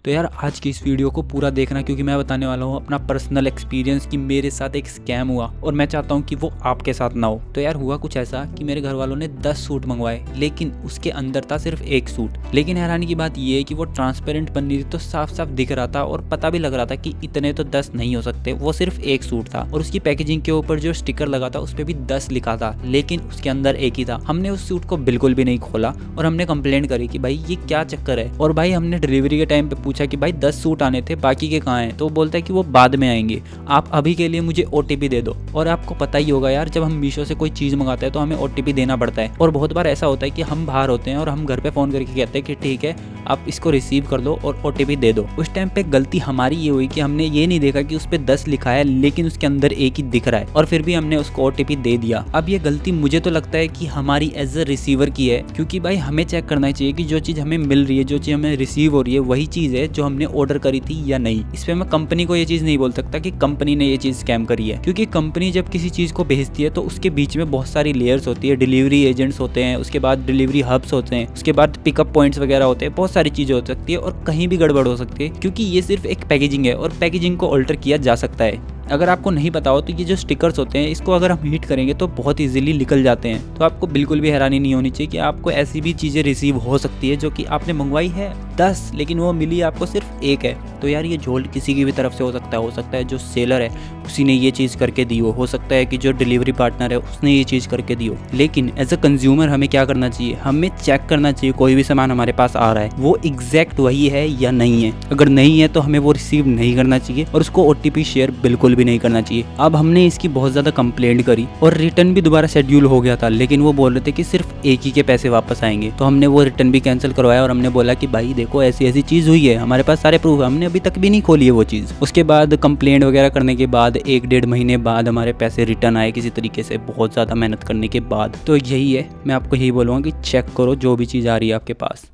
तो यार आज की इस वीडियो को पूरा देखना, क्योंकि मैं बताने वाला हूँ अपना पर्सनल एक्सपीरियंस कि मेरे साथ एक स्कैम हुआ और मैं चाहता हूँ कि वो आपके साथ ना हो। तो यार हुआ कुछ ऐसा कि मेरे घर वालों ने 10 सूट मंगवाए, लेकिन उसके अंदर था सिर्फ एक सूट। लेकिन हैरानी की बात ये है कि वो ट्रांसपेरेंट पन्नी थी, तो साफ साफ दिख रहा था और पता भी लग रहा था कि इतने तो 10 नहीं हो सकते, वो सिर्फ एक सूट था। और उसकी पैकेजिंग के ऊपर जो स्टिकर लगा था उस पर भी 10 लिखा था, लेकिन उसके अंदर एक ही था। हमने उस सूट को बिल्कुल भी नहीं खोला और हमने कंप्लेंट करी कि भाई ये क्या चक्कर है। और भाई हमने डिलीवरी के टाइम पे पूछा कि भाई 10 सूट आने थे, बाकी के कहाँ हैं? तो वो बोलता है कि वो बाद में आएंगे, आप अभी के लिए मुझे OTP दे दो। और आपको पता ही होगा यार, जब हम मीशो से कोई चीज़ मंगाते हैं तो हमें OTP देना पड़ता है। और बहुत बार ऐसा होता है कि हम बाहर होते हैं और हम घर पे फ़ोन करके कहते हैं कि ठीक है आप इसको रिसीव कर लो और OTP दे दो। उस टाइम पे गलती हमारी ये हुई कि हमने ये नहीं देखा कि उस पर 10 लिखा है, लेकिन उसके अंदर एक ही दिख रहा है, और फिर भी हमने उसको OTP दे दिया। अब ये गलती मुझे तो लगता है कि हमारी एज अ रिसीवर की है, क्योंकि भाई हमें चेक करना चाहिए कि जो चीज़ हमें मिल रही है, जो चीज़ हमें रिसीव हो रही है, वही चीज़ है जो हमने ऑर्डर करी थी या नहीं। इस पर मैं कंपनी को ये चीज़ नहीं बोल सकता कि कंपनी ने ये चीज़ स्कैम करी है, क्योंकि कंपनी जब किसी चीज़ को भेजती है तो उसके बीच में बहुत सारी लेयर्स होती है। डिलीवरी एजेंट्स होते हैं, उसके बाद डिलीवरी हब्स होते हैं, उसके बाद पिकअप पॉइंट्स वगैरह होते हैं, बहुत सारी चीज़ें हो सकती है और कहीं भी गड़बड़ हो सकती है, क्योंकि ये सिर्फ एक पैकेजिंग है और पैकेजिंग को ऑल्टर किया जा सकता है। अगर आपको नहीं पता हो तो ये जो स्टिकर्स होते हैं, इसको अगर हम हीट करेंगे तो बहुत इजीली निकल जाते हैं। तो आपको बिल्कुल भी हैरानी नहीं होनी चाहिए कि आपको ऐसी भी चीज़ें रिसीव हो सकती है जो कि आपने मंगवाई है 10, लेकिन वो मिली आपको सिर्फ एक है। तो यार ये झोल किसी की भी तरफ से हो सकता है जो सेलर है उसी ने ये चीज़ करके दी हो सकता है कि जो डिलीवरी पार्टनर है उसने ये चीज़ करके दी हो। लेकिन एज अ कंज्यूमर हमें क्या करना चाहिए? हमें चेक करना चाहिए कोई भी सामान हमारे पास आ रहा है वो एग्जैक्ट वही है या नहीं है। अगर नहीं है तो हमें वो रिसीव नहीं करना चाहिए और उसको OTP शेयर बिल्कुल भी नहीं करना चाहिए। अब हमने इसकी बहुत ज़्यादा कंप्लेंट करी और रिटर्न भी दोबारा शेड्यूल हो गया था, लेकिन वो बोल रहे थे कि सिर्फ एक ही के पैसे वापस आएंगे। तो हमने वो रिटर्न भी कैंसिल करवाया और हमने बोला कि भाई देखो ऐसी ऐसी चीज़ हुई है, हमारे पास सारे प्रूफ है, हमने अभी तक भी नहीं खोली है वो चीज़। उसके बाद कंप्लेंट वगैरह करने के बाद 1-1.5 महीने बाद हमारे पैसे रिटर्न आए किसी तरीके से, बहुत ज़्यादा मेहनत करने के बाद। तो यही है, मैं आपको यही बोलूँगा कि चेक करो जो भी चीज़ आ रही है आपके पास।